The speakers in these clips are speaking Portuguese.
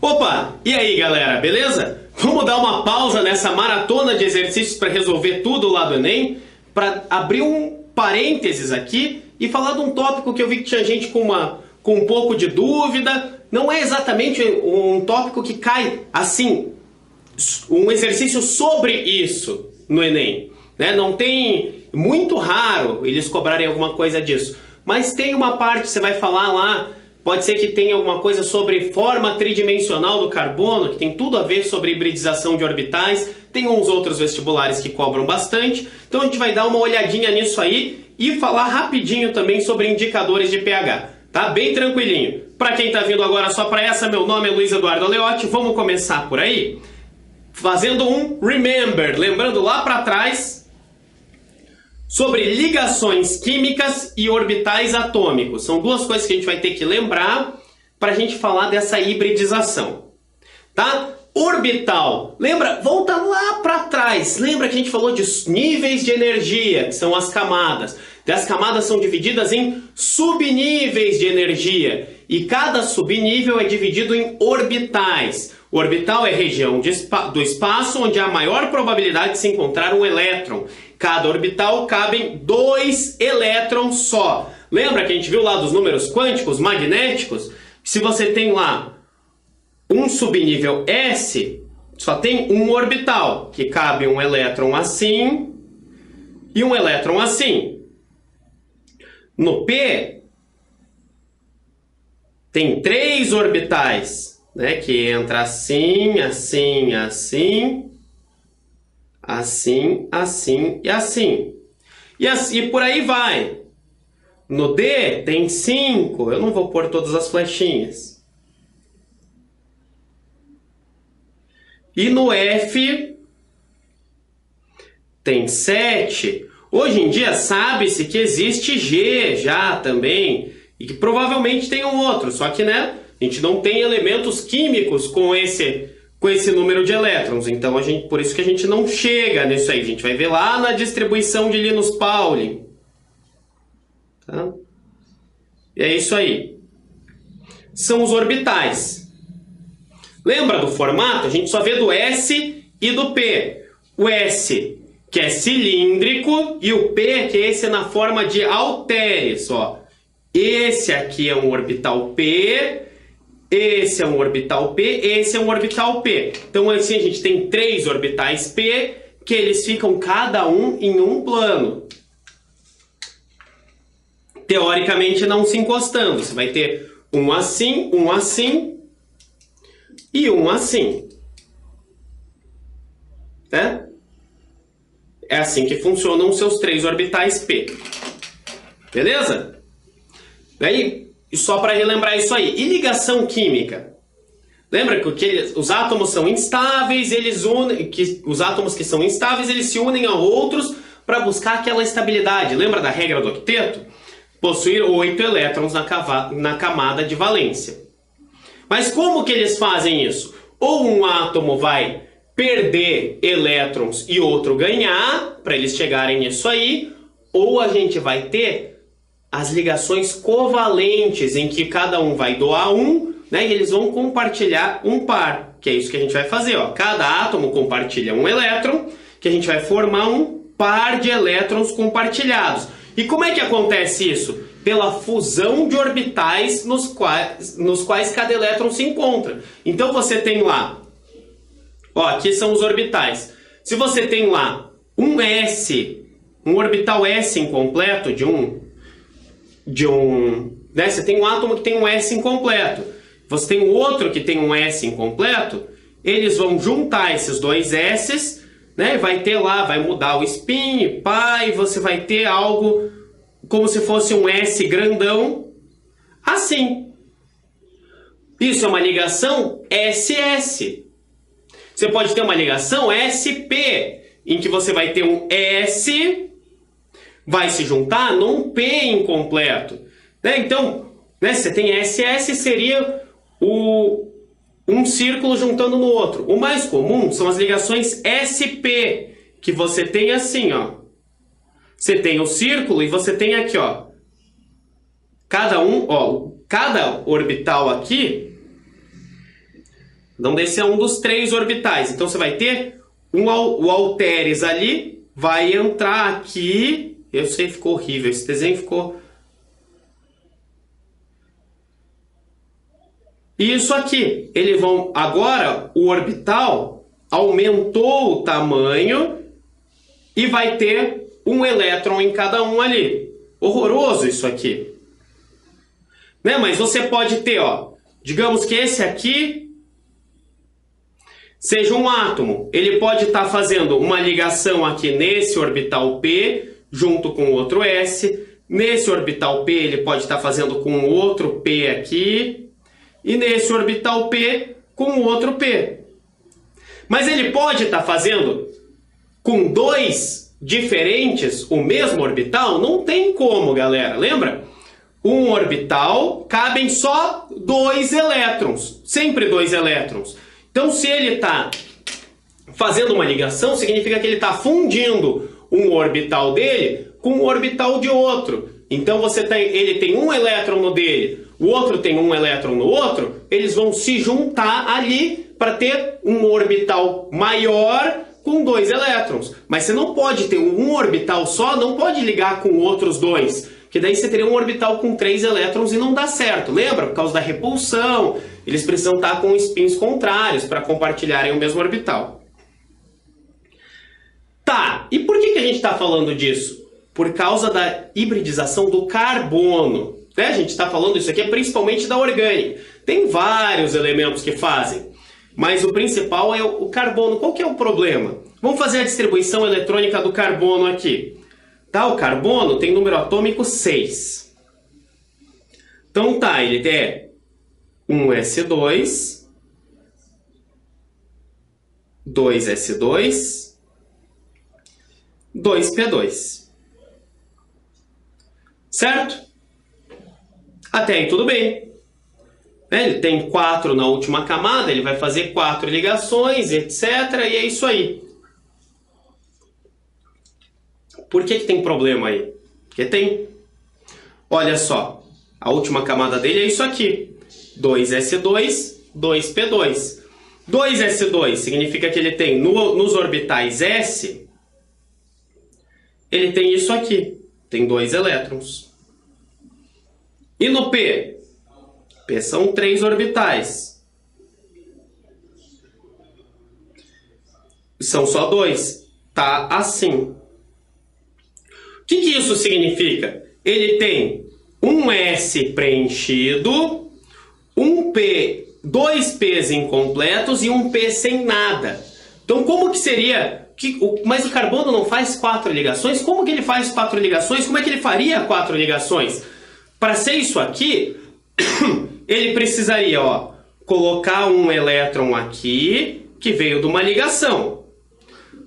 Opa! E aí, galera, beleza? Vamos dar uma pausa nessa maratona de exercícios para resolver tudo lá do Enem, para abrir um parênteses aqui e falar de um tópico que eu vi que tinha gente com um pouco de dúvida. Não é exatamente um tópico que cai assim, um exercício sobre isso no Enem, né? Não tem, muito raro eles cobrarem alguma coisa disso, mas tem uma parte, você vai falar lá, pode ser que tenha alguma coisa sobre forma tridimensional do carbono, que tem tudo a ver sobre hibridização de orbitais. Tem uns outros vestibulares que cobram bastante, então a gente vai dar uma olhadinha nisso aí e falar rapidinho também sobre indicadores de pH, tá? Bem tranquilinho. Para quem está vindo agora só para essa, meu nome é Luiz Eduardo Aleotti, vamos começar por aí, fazendo um remember, lembrando lá para trás sobre ligações químicas e orbitais atômicos. São duas coisas que a gente vai ter que lembrar para a gente falar dessa hibridização, tá? Orbital, lembra? Volta lá para trás, lembra que a gente falou de níveis de energia, que são as camadas. As camadas são divididas em subníveis de energia e cada subnível é dividido em orbitais. O orbital é região do espaço onde há a maior probabilidade de se encontrar um elétron. Cada orbital cabem 2 elétrons só. Lembra que a gente viu lá dos números quânticos magnéticos? Se você tem lá um subnível S, só tem um orbital, que cabe um elétron assim e um elétron assim. No P, tem 3 orbitais, né, que entra assim, assim, assim, assim, assim e assim. E por aí vai. No D, tem 5. Eu não vou pôr todas as flechinhas. E no F, tem 7. Hoje em dia sabe-se que existe G já também, e que provavelmente tem um outro, só que, né, a gente não tem elementos químicos com esse número de elétrons, então por isso que a gente não chega nisso aí, a gente vai ver lá na distribuição de Linus Pauling. Tá? E é isso aí. São os orbitais. Lembra do formato? A gente só vê do S e do P. O S, que é cilíndrico, e o P, que é esse na forma de halteres, ó. Esse aqui é um orbital P, esse é um orbital P, esse é um orbital P. Então assim a gente tem 3 orbitais P, que eles ficam cada um em um plano. Teoricamente não se encostando. Você vai ter um assim e um assim. Né? É assim que funcionam os seus 3 orbitais P. Beleza? Daí, só para relembrar isso aí. E ligação química? Lembra que os átomos são instáveis, os átomos que são instáveis, eles se unem a outros para buscar aquela estabilidade. Lembra da regra do octeto? Possuir 8 elétrons na camada de valência. Mas como que eles fazem isso? Ou um átomo vai perder elétrons e outro ganhar, para eles chegarem nisso aí, ou a gente vai ter as ligações covalentes, em que cada um vai doar um, né, e eles vão compartilhar um par, que é isso que a gente vai fazer, ó. Cada átomo compartilha um elétron, que a gente vai formar um par de elétrons compartilhados. E como é que acontece isso? Pela fusão de orbitais nos quais cada elétron se encontra. Então você tem lá, ó, aqui são os orbitais. Se você tem lá um S, um orbital S incompleto né? Você tem um átomo que tem um S incompleto. Você tem outro que tem um S incompleto. Eles vão juntar esses 2 S's, né? Vai ter lá, vai mudar o spin, pá, e você vai ter algo como se fosse um S grandão, assim. Isso é uma ligação SS. Você pode ter uma ligação SP, em que você vai ter um S, vai se juntar num P incompleto. Né? Então, né, você tem SS, seria um círculo juntando no outro. O mais comum são as ligações SP, que você tem assim, ó. Você tem o círculo e você tem aqui, ó. Cada orbital aqui Então, desse é um dos 3 orbitais. Então, você vai ter o halteres ali, vai entrar aqui. Eu sei, ficou horrível. Esse desenho ficou... Isso aqui. Eles vão... Agora, o orbital aumentou o tamanho e vai ter um elétron em cada um ali. Horroroso isso aqui. Né? Mas você pode ter, ó, digamos que esse aqui seja um átomo. Ele pode estar fazendo uma ligação aqui nesse orbital P, junto com outro S. Nesse orbital P, ele pode estar fazendo com outro P aqui. E nesse orbital P, com outro P. Mas ele pode estar fazendo com 2 diferentes o mesmo orbital? Não tem como, galera. Lembra? Um orbital, cabem só 2 elétrons. Sempre 2 elétrons. Então, se ele está fazendo uma ligação, significa que ele está fundindo um orbital dele com um orbital de outro. Então, ele tem um elétron no dele, o outro tem um elétron no outro, eles vão se juntar ali para ter um orbital maior com 2 elétrons. Mas você não pode ter um orbital só, não pode ligar com outros 2. Que daí você teria um orbital com 3 elétrons e não dá certo. Lembra? Por causa da repulsão. Eles precisam estar com spins contrários para compartilharem o mesmo orbital. Tá, e por que a gente está falando disso? Por causa da hibridização do carbono. Né? A gente está falando isso aqui principalmente da orgânica. Tem vários elementos que fazem, mas o principal é o carbono. Qual que é o problema? Vamos fazer a distribuição eletrônica do carbono aqui. Tá, o carbono tem número atômico 6. Então tá, ele é 1s2, 2s2, 2p2. Certo? Até aí tudo bem. Ele tem 4 na última camada, ele vai fazer 4 ligações, etc. E é isso aí. Por que tem problema aí? Porque tem. Olha só, a última camada dele é isso aqui. 2s2, 2p2. 2s2 significa que ele tem nos orbitais s, ele tem isso aqui. Tem 2 elétrons. E no P? P são 3 orbitais. São só 2. Tá assim. O que isso significa? Ele tem um S preenchido, um P, 2 P's incompletos e um P sem nada. Então, como que seria... Mas o carbono não faz 4 ligações? Como que ele faz 4 ligações? Como é que ele faria 4 ligações? Para ser isso aqui, ele precisaria, ó, colocar um elétron aqui, que veio de uma ligação.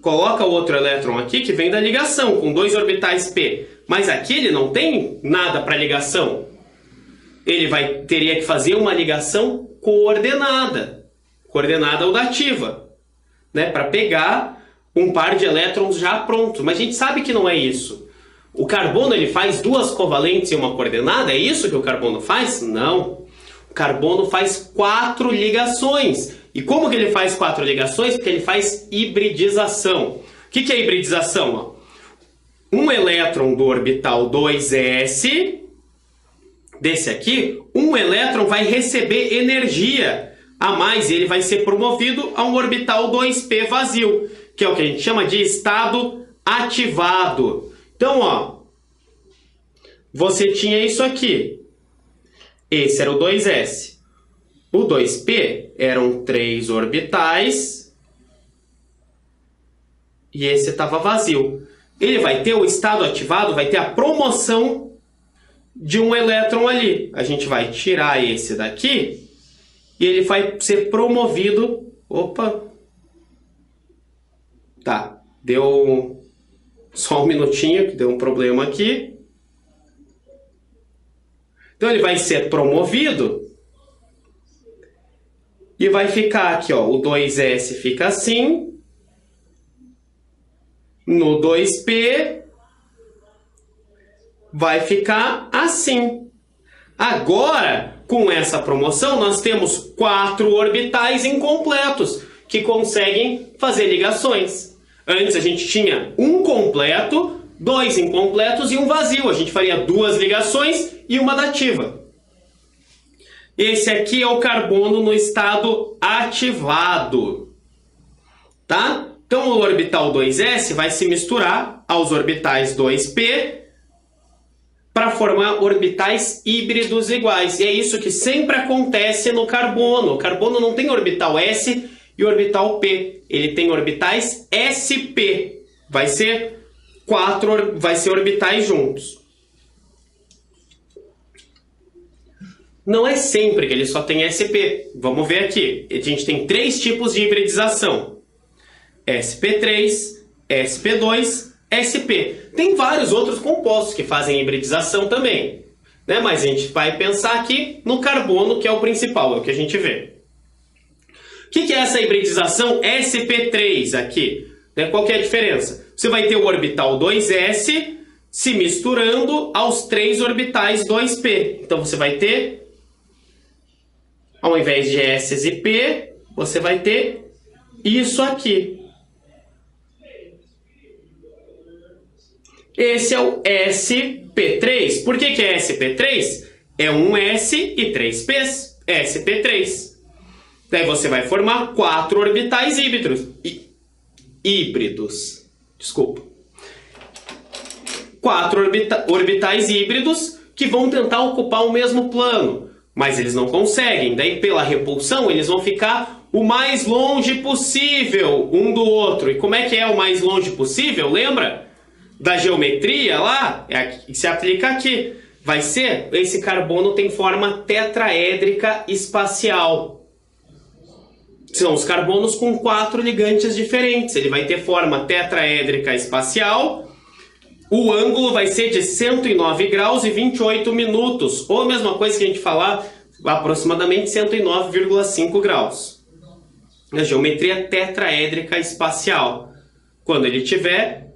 Coloca outro elétron aqui, que vem da ligação, com 2 orbitais P. Mas aqui ele não tem nada para ligação. Ele teria que fazer uma ligação coordenada. Coordenada ou dativa. Né, para pegar um par de elétrons já prontos. Mas a gente sabe que não é isso. O carbono ele faz 2 covalentes em uma coordenada? É isso que o carbono faz? Não. O carbono faz 4 ligações. E como que ele faz 4 ligações? Porque ele faz hibridização. O que é hibridização? Um elétron do orbital 2s, desse aqui, um elétron vai receber energia a mais e ele vai ser promovido a um orbital 2p vazio, que é o que a gente chama de estado ativado. Então, ó, você tinha isso aqui. Esse era o 2s. O 2p eram 3 orbitais e esse estava vazio. Ele vai ter o estado ativado, vai ter a promoção de um elétron ali. A gente vai tirar esse daqui e ele vai ser promovido. Opa! Tá, deu só um minutinho que deu um problema aqui. Então ele vai ser promovido e vai ficar aqui, ó, o 2s fica assim. No 2p vai ficar assim. Agora, com essa promoção, nós temos 4 orbitais incompletos que conseguem fazer ligações. Antes a gente tinha um completo, 2 incompletos e um vazio. A gente faria 2 ligações e uma dativa. Esse aqui é o carbono no estado ativado. Tá? Então o orbital 2s vai se misturar aos orbitais 2p para formar orbitais híbridos iguais. E é isso que sempre acontece no carbono. O carbono não tem orbital s e orbital p. Ele tem orbitais sp. Vai ser orbitais juntos. Não é sempre que ele só tem sp. Vamos ver aqui. A gente tem 3 tipos de hibridização. sp3, sp2, sp. Tem vários outros compostos que fazem hibridização também, né? Mas a gente vai pensar aqui no carbono, que é o principal, é o que a gente vê. O que é essa hibridização sp3 aqui? Qual que é a diferença? Você vai ter o orbital 2s se misturando aos 3 orbitais 2p. Então você vai ter, ao invés de s e p, você vai ter isso aqui. Esse é o sp3. Por que é sp3? É um s e 3 p's. sp3. Daí você vai formar 4 orbitais híbridos. Desculpa. 4 orbitais híbridos que vão tentar ocupar o mesmo plano. Mas eles não conseguem. Daí, pela repulsão, eles vão ficar o mais longe possível um do outro. E como é que é o mais longe possível? Lembra da geometria lá? É aqui, se aplica aqui. Vai ser, esse carbono tem forma tetraédrica espacial. São os carbonos com 4 ligantes diferentes. Ele vai ter forma tetraédrica espacial. O ângulo vai ser de 109 graus e 28 minutos. Ou a mesma coisa que a gente falar, aproximadamente 109,5 graus. A geometria tetraédrica espacial. Quando ele tiver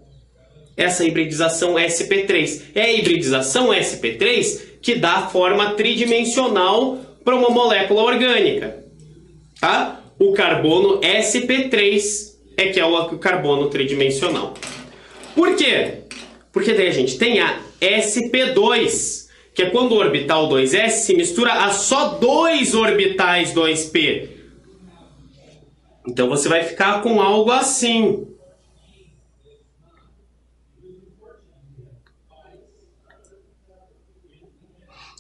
essa hibridização sp3. É a hibridização sp3 que dá a forma tridimensional para uma molécula orgânica. Tá? O carbono sp3 é que é o carbono tridimensional. Por quê? Porque daí a gente tem a sp2, que é quando o orbital 2s se mistura a só 2 orbitais 2p. Então você vai ficar com algo assim.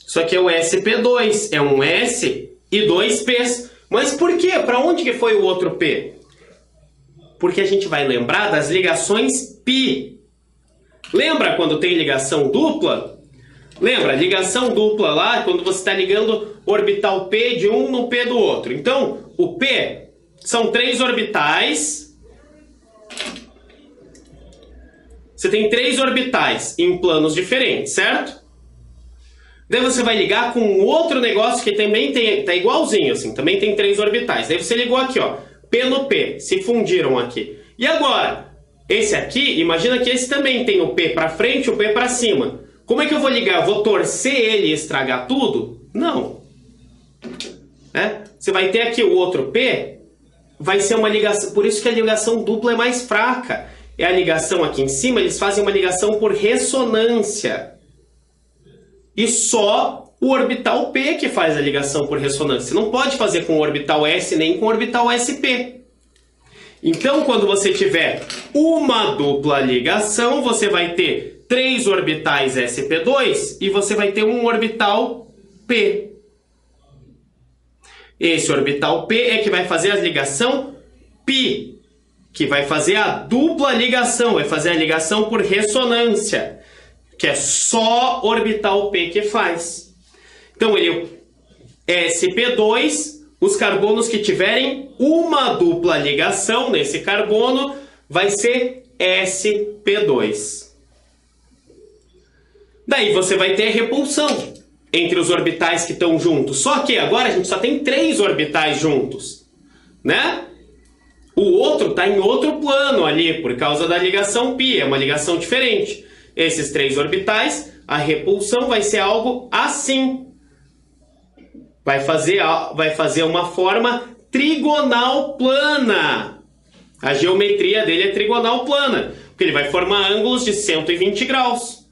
Isso aqui é o sp2, é um S e 2 P's. Mas por quê? Para onde que foi o outro P? Porque a gente vai lembrar das ligações π. Lembra quando tem ligação dupla? Lembra, ligação dupla lá, quando você está ligando orbital P de um no P do outro. Então, o P são 3 orbitais. Você tem 3 orbitais em planos diferentes, certo? Daí você vai ligar com outro negócio que também tá igualzinho, assim, também tem 3 orbitais. Daí você ligou aqui, ó, P no P, se fundiram aqui. E agora, esse aqui, imagina que esse também tem o P para frente e o P para cima. Como é que eu vou ligar? Eu vou torcer ele e estragar tudo? Não. Você vai ter aqui o outro P, vai ser uma ligação, por isso que a ligação dupla é mais fraca. É a ligação aqui em cima, eles fazem uma ligação por ressonância. E só o orbital P que faz a ligação por ressonância. Você não pode fazer com o orbital S nem com o orbital SP. Então, quando você tiver uma dupla ligação, você vai ter 3 orbitais sp2 e você vai ter um orbital P. Esse orbital P é que vai fazer a ligação π, que vai fazer a dupla ligação, vai fazer a ligação por ressonância, que é só orbital P que faz. Então, ele é sp2, os carbonos que tiverem uma dupla ligação nesse carbono vai ser sp2. Daí você vai ter repulsão entre os orbitais que estão juntos. Só que agora a gente só tem 3 orbitais juntos, né? O outro está em outro plano ali, por causa da ligação π, é uma ligação diferente. Esses 3 orbitais, a repulsão vai ser algo assim. vai fazer uma forma trigonal plana. A geometria dele é trigonal plana, porque ele vai formar ângulos de 120 graus.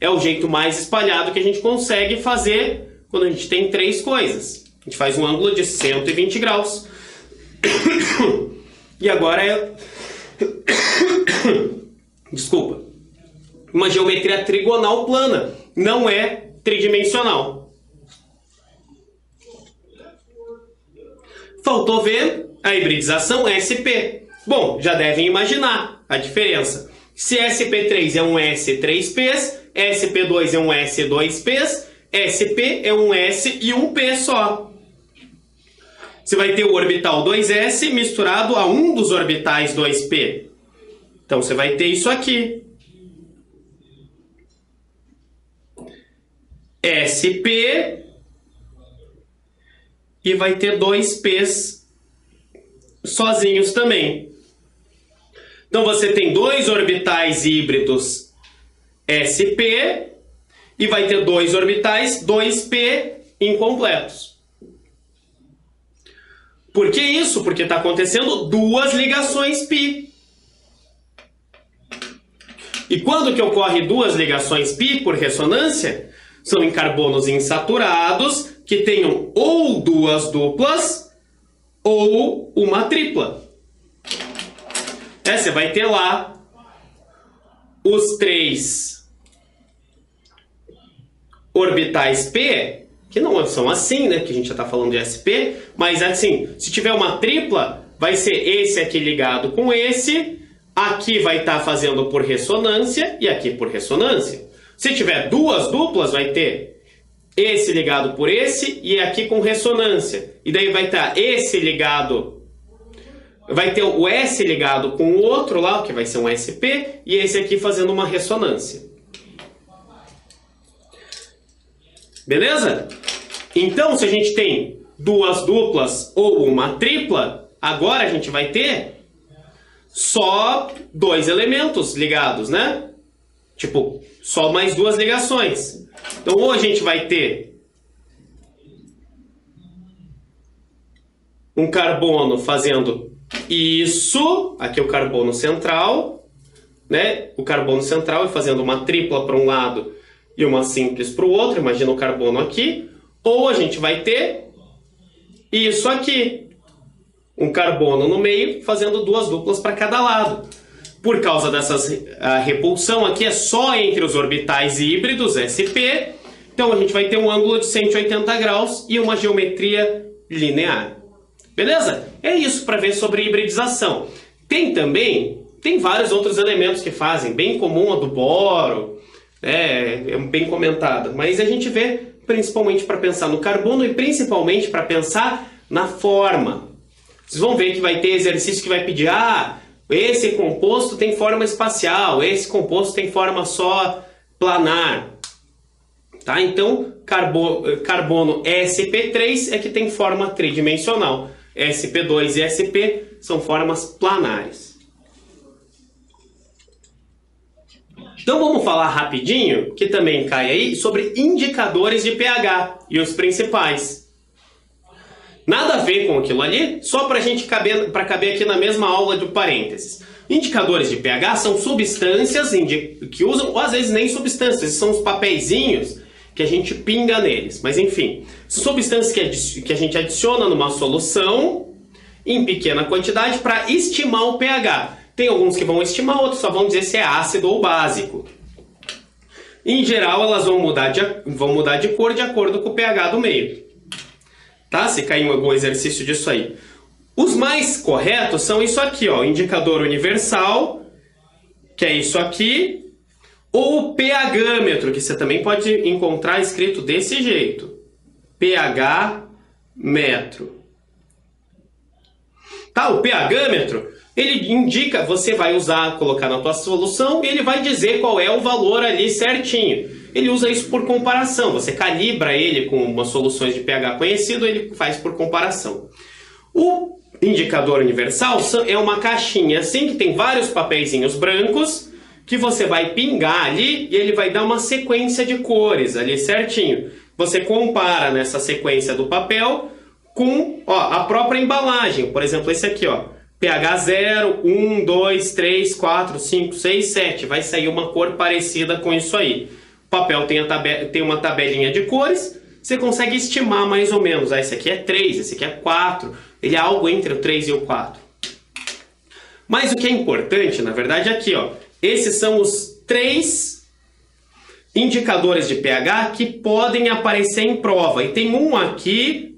É o jeito mais espalhado que a gente consegue fazer quando a gente tem três coisas. A gente faz um ângulo de 120 graus. E agora é... Desculpa. Uma geometria trigonal plana. Não é tridimensional. Faltou ver a hibridização SP. Bom, já devem imaginar a diferença. Se SP3 é um S3Ps, SP2 é um S2Ps, SP é um S e um P só. Você vai ter o orbital 2S misturado a um dos orbitais 2P. Então você vai ter isso aqui. SP e vai ter 2Ps sozinhos também. Então você tem dois orbitais híbridos SP e vai ter dois orbitais 2P incompletos. Por que isso? Porque está acontecendo duas ligações π. E quando que ocorre duas ligações π por ressonância? São em carbonos insaturados que tenham ou duas duplas ou uma tripla. Você vai ter lá os três orbitais P, que não são assim, né? Que a gente já está falando de SP, mas assim, se tiver uma tripla, vai ser esse aqui ligado com esse, aqui vai estar fazendo por ressonância e aqui por ressonância. Se tiver duas duplas, vai ter esse ligado por esse e aqui com ressonância. E daí vai estar esse ligado, vai ter o S ligado com o outro lá, que vai ser um SP, e esse aqui fazendo uma ressonância. Beleza? Então, se a gente tem duas duplas ou uma tripla, agora a gente vai ter só dois elementos ligados, né? Tipo, só mais duas ligações. Então, ou a gente vai ter um carbono fazendo isso, aqui é o carbono central, né? O carbono central é fazendo uma tripla para um lado e uma simples para o outro, imagina o carbono aqui. Ou a gente vai ter isso aqui, um carbono no meio fazendo duas duplas para cada lado. Por causa a repulsão aqui é só entre os orbitais híbridos, SP, então a gente vai ter um ângulo de 180 graus e uma geometria linear. Beleza? É isso para ver sobre hibridização. Tem vários outros elementos que fazem, bem comum a do boro, é bem comentada, mas a gente vê principalmente para pensar no carbono e principalmente para pensar na forma. Vocês vão ver que vai ter exercício que vai pedir, esse composto tem forma espacial, esse composto tem forma só planar. Tá? Então, carbono sp3 é que tem forma tridimensional. sp2 e sp são formas planares. Então vamos falar rapidinho, que também cai aí, sobre indicadores de pH e os principais. Nada a ver com aquilo ali, só para a gente caber aqui na mesma aula de parênteses. Indicadores de pH são substâncias que usam, ou às vezes nem substâncias, são os papeizinhos que a gente pinga neles. Mas enfim, são substâncias que a gente adiciona numa solução em pequena quantidade para estimar o pH. Tem alguns que vão estimar, outros só vão dizer se é ácido ou básico. Em geral, elas vão mudar de cor de acordo com o pH do meio. Tá? Se cair algum exercício disso aí. Os mais corretos são isso aqui, ó, indicador universal, que é isso aqui, ou o pH-metro, que você também pode encontrar escrito desse jeito. pH-metro. Tá? O pH-metro, ele indica, você vai colocar na tua solução e ele vai dizer qual é o valor ali certinho. Ele usa isso por comparação, você calibra ele com umas soluções de pH conhecido, ele faz por comparação. O indicador universal é uma caixinha assim, que tem vários papeizinhos brancos, que você vai pingar ali e ele vai dar uma sequência de cores ali certinho. Você compara nessa sequência do papel com a própria embalagem. Por exemplo, esse aqui, ó, pH 0, 1, 2, 3, 4, 5, 6, 7. Vai sair uma cor parecida com isso aí. O papel tem uma tabelinha de cores, você consegue estimar mais ou menos. Esse aqui é 3, esse aqui é 4. Ele é algo entre o 3 e o 4. Mas o que é importante, na verdade, é aqui, ó. Esses são os 3 indicadores de pH que podem aparecer em prova. E tem um aqui,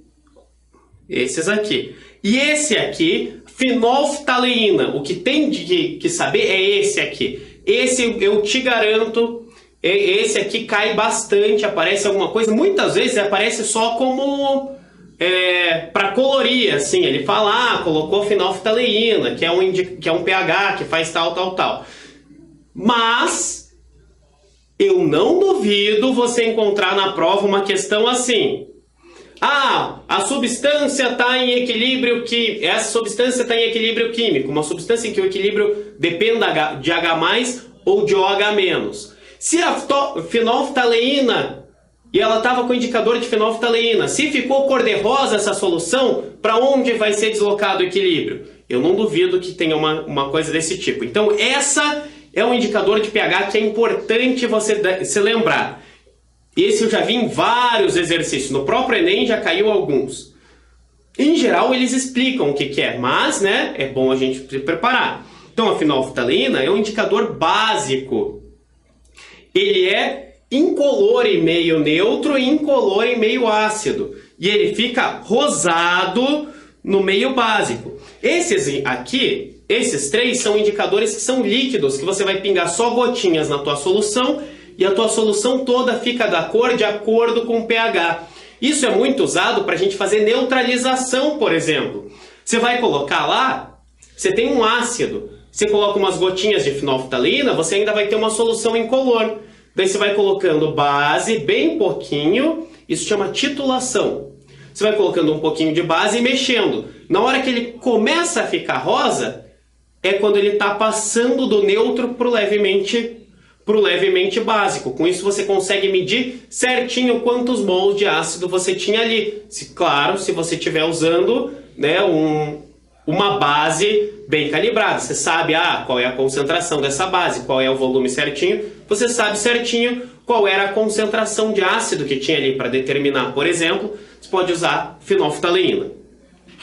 esses aqui. E esse aqui, fenolftaleína. O que tem que saber é esse aqui. Esse eu te garanto, esse aqui cai bastante, aparece alguma coisa. Muitas vezes aparece só como para colorir, assim. Ele fala, colocou fenolftaleína, que é um pH que faz tal, tal, tal. Mas eu não duvido você encontrar na prova uma questão assim. A substância está em equilíbrio químico. Essa substância está em equilíbrio químico. Uma substância em que o equilíbrio dependa de H+, ou de OH-. Se a fenolftaleína, e ela estava com o indicador de fenolftaleína, se ficou cor-de-rosa essa solução, para onde vai ser deslocado o equilíbrio? Eu não duvido que tenha uma coisa desse tipo. Então, essa é um indicador de pH que é importante você se lembrar. Esse eu já vi em vários exercícios. No próprio Enem já caiu alguns. Em geral, eles explicam o que é, mas é bom a gente se preparar. Então, a fenolftaleína é um indicador básico. Ele é incolor e meio neutro e incolor e meio ácido. E ele fica rosado no meio básico. Esses aqui, esses 3 são indicadores que são líquidos, que você vai pingar só gotinhas na tua solução e a tua solução toda fica da cor de acordo com o pH. Isso é muito usado para a gente fazer neutralização, por exemplo. Você vai colocar lá, você tem um ácido, você coloca umas gotinhas de fenolftaleína, você ainda vai ter uma solução incolor. Daí você vai colocando base, bem pouquinho, isso chama titulação. Você vai colocando um pouquinho de base e mexendo. Na hora que ele começa a ficar rosa, é quando ele está passando do neutro para o levemente básico. Com isso você consegue medir certinho quantos mols de ácido você tinha ali. Claro, se você estiver usando uma base bem calibrada. Você sabe qual é a concentração dessa base, qual é o volume certinho. Você sabe certinho qual era a concentração de ácido que tinha ali para determinar. Por exemplo, você pode usar fenolftaleína.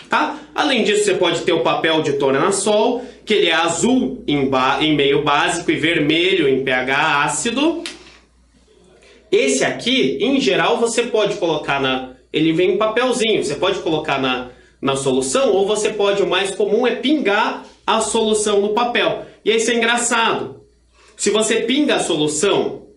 Tá? Além disso, você pode ter o papel de tornassol, que ele é azul em meio básico e vermelho em pH ácido. Esse aqui, em geral, você pode colocar ele vem em papelzinho, você pode colocar na solução, ou você pode, o mais comum é pingar a solução no papel. E aí isso é engraçado. Se você pinga a solução,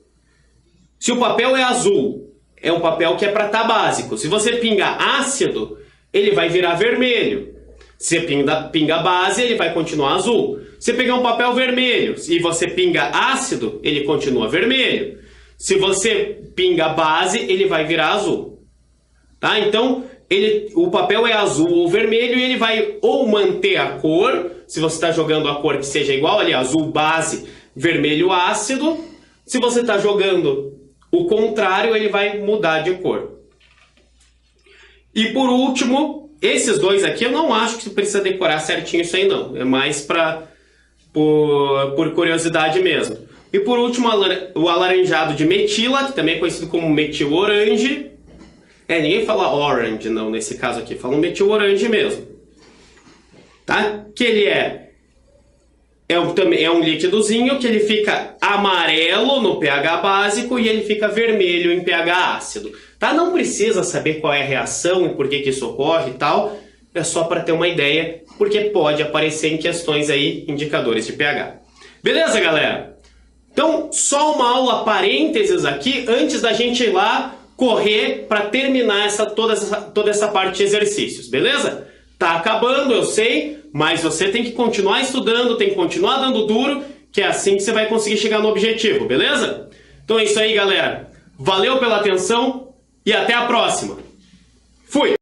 se o papel é azul, é um papel que é para estar básico. Se você pinga ácido, ele vai virar vermelho. Se você pinga base, ele vai continuar azul. Se você pegar um papel vermelho e você pinga ácido, ele continua vermelho. Se você pinga base, ele vai virar azul. Tá? Então, o papel é azul ou vermelho e ele vai ou manter a cor, se você está jogando a cor que seja igual, ali azul base, vermelho ácido. Se você está jogando o contrário, ele vai mudar de cor. E por último, esses dois aqui eu não acho que você precisa decorar certinho isso aí não. É mais por curiosidade mesmo. E por último, o alaranjado de metila, que também é conhecido como metil orange. Ninguém fala orange não nesse caso aqui, fala um metil orange mesmo. Tá? Que ele é um líquidozinho que ele fica amarelo no pH básico e ele fica vermelho em pH ácido. Tá? Não precisa saber qual é a reação e por que isso ocorre e tal. É só para ter uma ideia, porque pode aparecer em questões aí, indicadores de pH. Beleza, galera? Então, só uma aula parênteses aqui, antes da gente ir lá correr para terminar toda essa parte de exercícios, beleza? Tá acabando, eu sei, mas você tem que continuar estudando, tem que continuar dando duro, que é assim que você vai conseguir chegar no objetivo, beleza? Então é isso aí, galera. Valeu pela atenção e até a próxima. Fui!